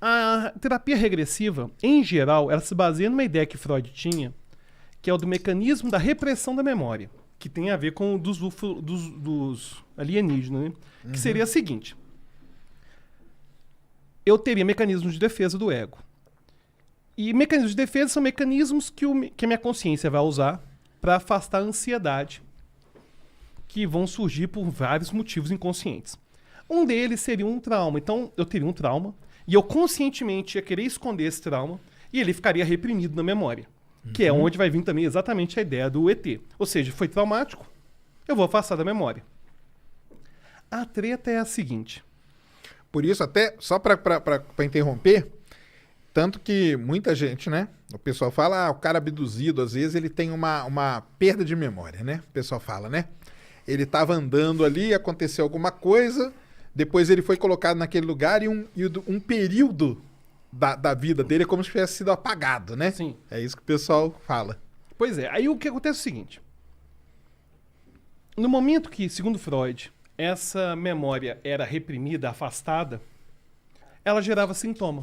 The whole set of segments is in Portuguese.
a terapia regressiva, em geral, ela se baseia numa ideia que Freud tinha, que é o do mecanismo da repressão da memória, que tem a ver com dos alienígenas, né? Que seria a seguinte: eu teria mecanismos de defesa do ego. E mecanismos de defesa são mecanismos que a minha consciência vai usar para afastar a ansiedade, que vão surgir por vários motivos inconscientes. Um deles seria um trauma. Então, eu teria um trauma, e eu conscientemente ia querer esconder esse trauma, e ele ficaria reprimido na memória. Que é onde vai vir também exatamente a ideia do ET. Ou seja, foi traumático, eu vou afastar da memória. A treta é a seguinte. Por isso, até, só para interromper, tanto que muita gente, né? O pessoal fala, o cara abduzido, às vezes, ele tem uma perda de memória, né? O pessoal fala, né? Ele estava andando ali, aconteceu alguma coisa, depois ele foi colocado naquele lugar e um período da vida dele é como se tivesse sido apagado, né? Sim. É isso que o pessoal fala. Pois é, aí o que acontece é o seguinte. No momento que, segundo Freud, essa memória era reprimida, afastada, ela gerava sintoma.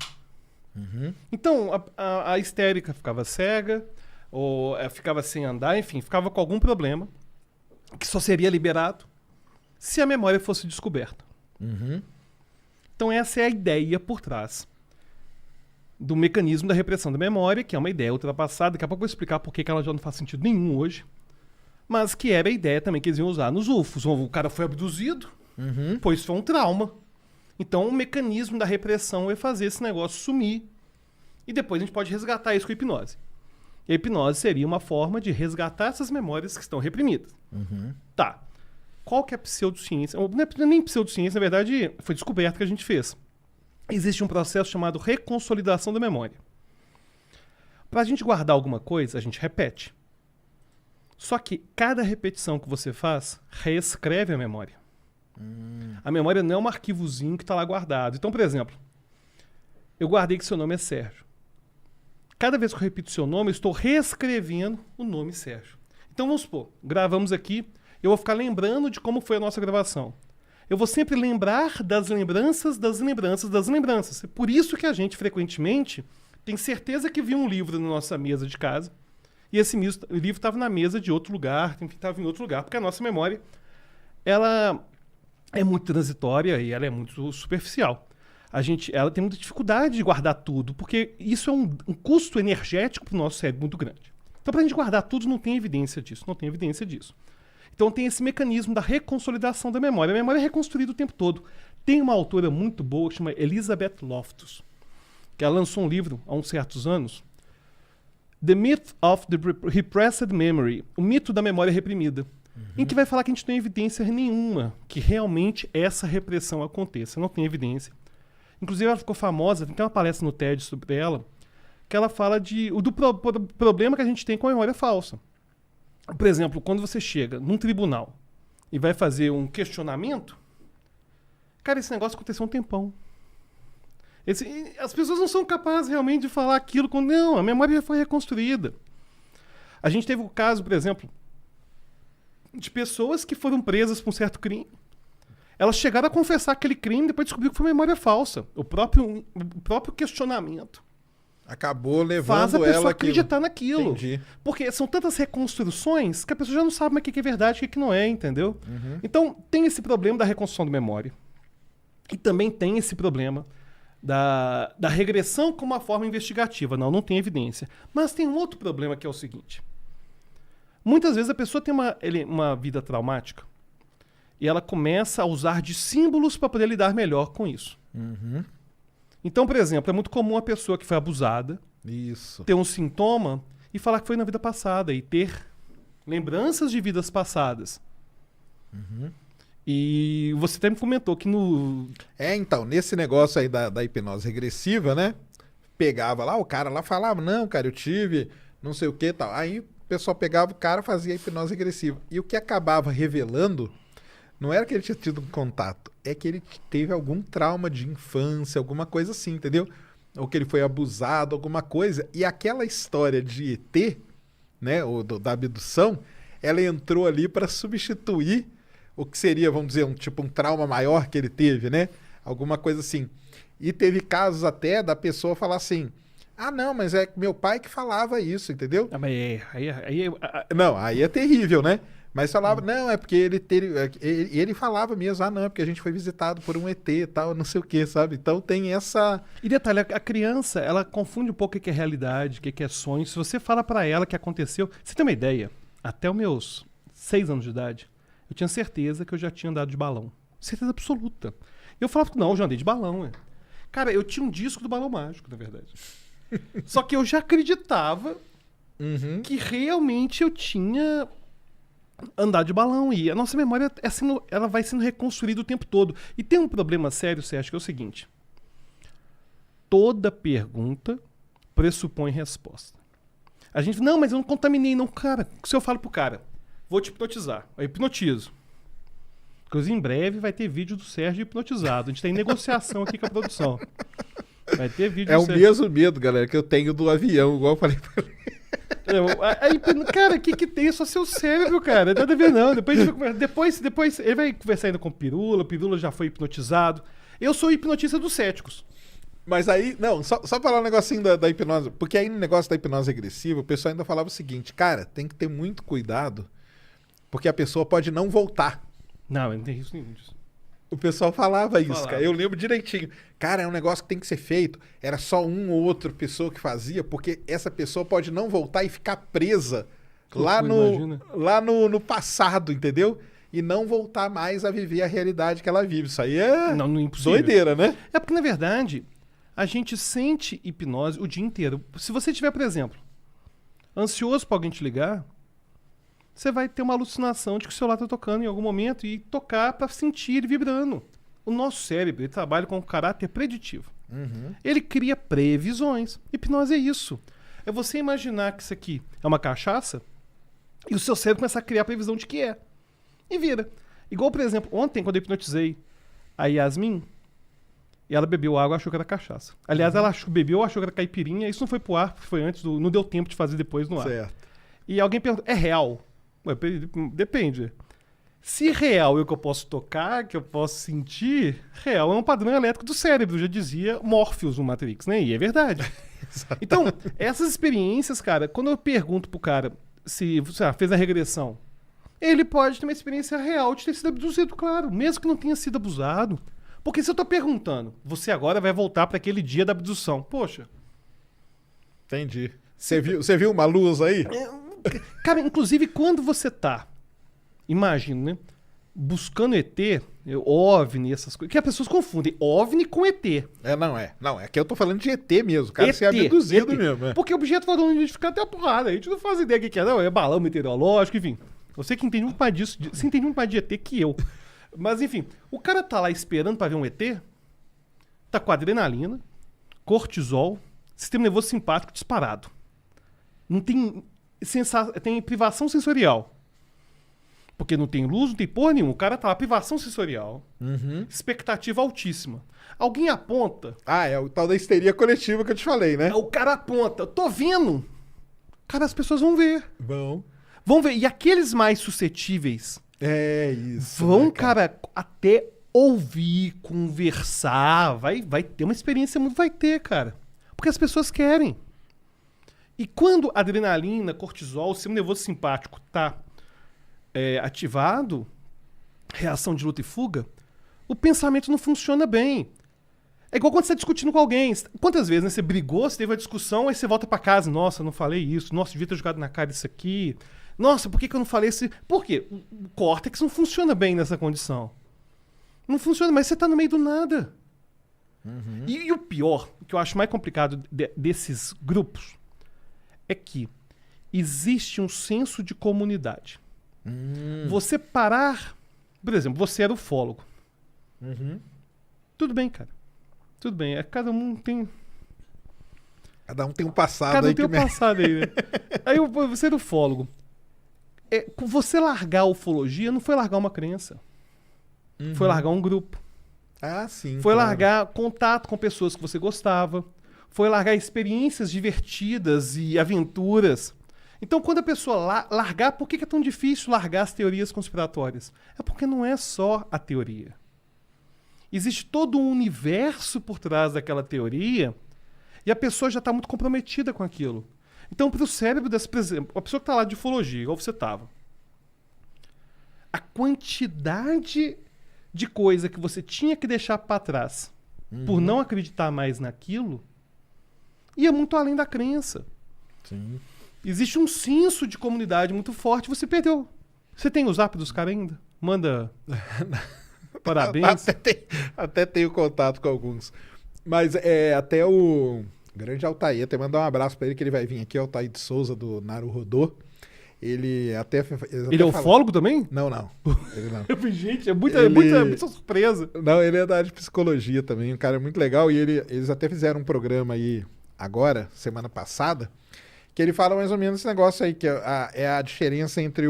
Então, a histérica ficava cega, ou ficava sem andar, enfim, ficava com algum problema, que só seria liberado se a memória fosse descoberta. Então, essa é a ideia por trás do mecanismo da repressão da memória, que é uma ideia ultrapassada. Daqui a pouco eu vou explicar por que ela já não faz sentido nenhum hoje. Mas que era a ideia também que eles iam usar nos UFOs. O cara foi abduzido, pois foi um trauma. Então o mecanismo da repressão é fazer esse negócio sumir. E depois a gente pode resgatar isso com a hipnose. E a hipnose seria uma forma de resgatar essas memórias que estão reprimidas. Tá. Qual que é a pseudociência? Não é nem pseudociência, na verdade, foi descoberta que a gente fez. Existe um processo chamado reconsolidação da memória. Para a gente guardar alguma coisa, a gente repete. Só que cada repetição que você faz, reescreve a memória. A memória não é um arquivozinho que está lá guardado. Então, por exemplo, eu guardei que seu nome é Sérgio. Cada vez que eu repito seu nome, eu estou reescrevendo o nome Sérgio. Então, vamos supor, gravamos aqui, eu vou ficar lembrando de como foi a nossa gravação. Eu vou sempre lembrar das lembranças, das lembranças, das lembranças. É por isso que a gente, frequentemente, tem certeza que viu um livro na nossa mesa de casa, e esse livro estava na mesa de outro lugar, estava em outro lugar, porque a nossa memória, ela é muito transitória e ela é muito superficial. Ela tem muita dificuldade de guardar tudo, porque isso é um custo energético para o nosso cérebro muito grande. Então, para a gente guardar tudo, não tem evidência disso. Então, tem esse mecanismo da reconsolidação da memória. A memória é reconstruída o tempo todo. Tem uma autora muito boa que chama Elizabeth Loftus, que ela lançou um livro há uns certos anos, The Myth of the Repressed Memory, o mito da memória reprimida, em que vai falar que a gente não tem evidência nenhuma que realmente essa repressão aconteça. Não tem evidência. Inclusive, ela ficou famosa, tem uma palestra no TED sobre ela, que ela fala do problema que a gente tem com a memória falsa. Por exemplo, quando você chega num tribunal e vai fazer um questionamento, cara, esse negócio aconteceu há um tempão. As pessoas não são capazes realmente de falar aquilo quando... Não, a memória já foi reconstruída. A gente teve o caso, por exemplo, de pessoas que foram presas por um certo crime. Elas chegaram a confessar aquele crime e depois descobriram que foi memória falsa. O próprio questionamento acabou levando faz a pessoa ela acreditar naquilo. Entendi. Porque são tantas reconstruções que a pessoa já não sabe mais o que é verdade e o que não é, entendeu? Então, tem esse problema da reconstrução da memória. E também tem esse problema da regressão como uma forma investigativa. Não tem evidência. Mas tem um outro problema que é o seguinte. Muitas vezes a pessoa tem uma vida traumática e ela começa a usar de símbolos para poder lidar melhor com isso. Então, por exemplo, é muito comum a pessoa que foi abusada ter um sintoma e falar que foi na vida passada e ter lembranças de vidas passadas. E você até me comentou que então, nesse negócio aí da hipnose regressiva, né? Pegava lá, o cara lá falava, não, cara, eu tive não sei o que e tal. Aí o pessoal pegava o cara, fazia a hipnose regressiva. E o que acabava revelando não era que ele tinha tido um contato, é que ele teve algum trauma de infância, alguma coisa assim, entendeu? Ou que ele foi abusado, alguma coisa. E aquela história de ET, né, ou da abdução, ela entrou ali para substituir o que seria, vamos dizer, um trauma maior que ele teve, né? alguma coisa assim. E teve casos até da pessoa falar assim, não, mas é meu pai que falava isso, entendeu? Mas Não, aí é terrível, né? Mas falava, não, é porque ele falava mesmo, não, é porque a gente foi visitado por um ET e tal, não sei o que, sabe? Então tem essa... E detalhe, a criança, ela confunde um pouco o que é realidade, o que é sonho. Se você fala pra ela que aconteceu... Você tem uma ideia? Até os meus 6 anos de idade, eu tinha certeza que eu já tinha andado de balão. Certeza absoluta. Eu falava, não, eu já andei de balão, Cara, eu tinha um disco do Balão Mágico, na verdade. Só que eu já acreditava que realmente eu tinha andado de balão. E a nossa memória ela vai sendo reconstruída o tempo todo. E tem um problema sério, Sérgio, que é o seguinte. Toda pergunta pressupõe resposta. A gente, não, mas eu não contaminei, não. Cara, se eu falo pro cara, vou te hipnotizar, eu hipnotizo. Inclusive, em breve vai ter vídeo do Sérgio hipnotizado. A gente tem negociação aqui com a produção. Vai ter vídeo do Sérgio. É o mesmo medo, galera, que eu tenho do avião, igual eu falei pra ele. Cara, o que tem? É só seu cérebro, cara. Nada a ver, não. Depois ele vai conversar ainda com o Pirula já foi hipnotizado. Eu sou hipnotista dos céticos. Mas aí, não, só falar um negocinho da hipnose, porque aí no negócio da hipnose regressiva, o pessoal ainda falava o seguinte, cara, tem que ter muito cuidado, porque a pessoa pode não voltar. Não tem risco nenhum disso. O pessoal falava isso, cara. Eu lembro direitinho. Cara, é um negócio que tem que ser feito. Era só um ou outra pessoa que fazia, porque essa pessoa pode não voltar e ficar presa lá no passado, entendeu? E não voltar mais a viver a realidade que ela vive. Isso aí é doideira, né? É porque, na verdade, a gente sente hipnose o dia inteiro. Se você tiver, por exemplo, ansioso pra alguém te ligar, você vai ter uma alucinação de que o celular tá tocando em algum momento e tocar pra sentir ele vibrando. O nosso cérebro, ele trabalha com um caráter preditivo. Ele cria previsões. Hipnose é isso. É você imaginar que isso aqui é uma cachaça e o seu cérebro começa a criar a previsão de que é. E vira. Igual, por exemplo, ontem, quando eu hipnotizei a Yasmin, e ela bebeu água e achou que era cachaça. Aliás, ela bebeu, achou que era caipirinha, isso não foi pro ar, foi antes, não deu tempo de fazer depois no ar. Certo. E alguém perguntou, é real? Ué, depende. Se real é o que eu posso tocar, que eu posso sentir, real é um padrão elétrico do cérebro, já dizia Morpheus no Matrix, né? E é verdade. Então, essas experiências, cara, quando eu pergunto pro cara se fez a regressão, ele pode ter uma experiência real de ter sido abduzido, claro, mesmo que não tenha sido abusado. Porque se eu tô perguntando, você agora vai voltar para aquele dia da abdução. Poxa. Entendi. Você viu uma luz aí? Cara, inclusive quando você tá, imagino, né? Buscando ET, OVNI, essas coisas. Que as pessoas confundem OVNI com ET. Não, é que eu tô falando de ET mesmo. Cara, você é abduzido mesmo. É. Porque objeto voador não identificado tem a porrada. A gente não faz ideia do que é, não. É balão meteorológico, enfim. Eu sei que entende muito mais disso. Você entende muito mais de ET que eu. Mas, enfim, o cara tá lá esperando pra ver um ET, tá com adrenalina, cortisol, sistema nervoso simpático disparado. Não tem, tem privação sensorial. Porque não tem luz, não tem porra nenhuma. O cara tá lá, privação sensorial, expectativa altíssima. Alguém aponta... é o tal da histeria coletiva que eu te falei, né? O cara aponta, eu tô vendo. Cara, as pessoas vão ver. Vão ver. E aqueles mais suscetíveis... É isso. Vão, né, cara, até ouvir, conversar. Vai ter uma experiência muito. Vai ter, cara. Porque as pessoas querem. E quando adrenalina, cortisol, o sistema nervoso simpático tá ativado, reação de luta e fuga, o pensamento não funciona bem. É igual quando você tá discutindo com alguém. Quantas vezes, né, você brigou, você teve uma discussão, aí você volta pra casa. Nossa, não falei isso. Nossa, devia ter jogado na cara isso aqui. Nossa, por que eu não falei isso? Por quê? O córtex não funciona bem nessa condição. Não funciona, mas você tá no meio do nada. E o pior, o que eu acho mais complicado desses grupos, é que existe um senso de comunidade. Você parar... Por exemplo, você era ufólogo. Tudo bem, cara. Tudo bem. Cada um tem... Cada um tem um passado Cada um aí. tem um passado aí, né? Aí você era ufólogo. Você largar a ufologia não foi largar uma crença. Foi largar um grupo. Sim. Foi largar contato com pessoas que você gostava. Foi largar experiências divertidas e aventuras. Então, quando a pessoa largar... Por que é tão difícil largar as teorias conspiratórias? É porque não é só a teoria. Existe todo um universo por trás daquela teoria e a pessoa já está muito comprometida com aquilo. Então, para o cérebro dessa... Por exemplo, a pessoa que está lá de ufologia, igual você estava, a quantidade de coisa que você tinha que deixar para trás por não acreditar mais naquilo ia muito além da crença. Sim. Existe um senso de comunidade muito forte. Você perdeu. Você tem o zap dos caras ainda? Manda parabéns. Até tenho contato com alguns. Mas até o grande Altair, até mandar um abraço pra ele, que ele vai vir aqui, Altair de Souza, do Naruhodô. Ele até Ele é ufólogo também? Não. Ele não. Eu falei, gente, é muita surpresa. Não, ele é da área de psicologia também, um cara muito legal. E eles até fizeram um programa aí agora, semana passada, que ele fala mais ou menos esse negócio aí, que é a diferença entre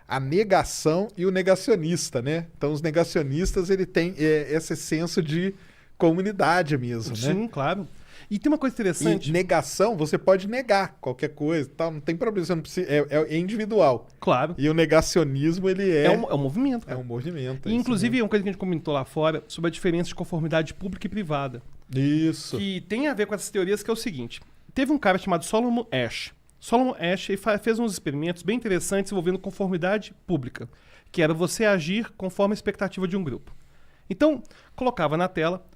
a negação e o negacionista, né? Então, os negacionistas, ele tem esse senso de comunidade mesmo, né? Sim, claro. E tem uma coisa interessante. E negação, você pode negar qualquer coisa, tal, não tem problema, você não precisa, é individual. Claro. E o negacionismo, ele é um movimento. É um movimento. E, inclusive, é uma coisa que a gente comentou lá fora sobre a diferença de conformidade pública e privada. Isso. Que tem a ver com essas teorias, que é o seguinte. Teve um cara chamado Solomon Asch. Solomon Asch fez uns experimentos bem interessantes envolvendo conformidade pública, que era você agir conforme a expectativa de um grupo. Então, colocava na tela,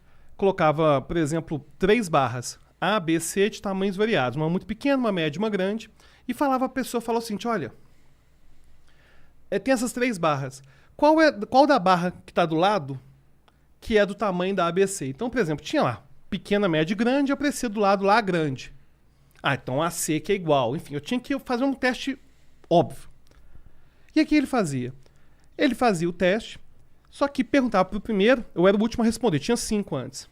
por exemplo, 3 barras, A, B, C, de tamanhos variados, uma muito pequena, uma média e uma grande, e a pessoa falou assim, olha, tem essas 3 barras, qual da barra que está do lado que é do tamanho da ABC? Então, por exemplo, tinha lá, pequena, média e grande, eu aparecia do lado lá grande. Então a C que é igual. Enfim, eu tinha que fazer um teste óbvio. E aqui ele fazia? Ele fazia o teste, só que perguntava pro primeiro, eu era o último a responder, tinha 5 antes.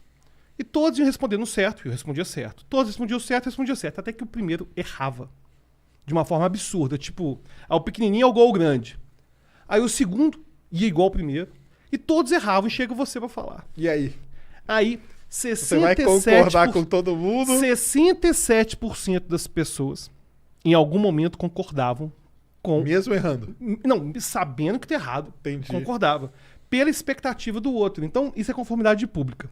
E todos iam respondendo certo, e eu respondia certo. Todos respondiam certo, até que o primeiro errava. De uma forma absurda, tipo, o pequenininho é o gol grande. Aí o segundo ia igual ao primeiro, e todos erravam, e chega você pra falar. E aí? Aí, 67%, você vai concordar com todo mundo? 67% das pessoas, em algum momento, concordavam com... Mesmo errando? Não, sabendo que tá errado. Entendi. Concordava. Pela expectativa do outro. Então, isso é conformidade pública.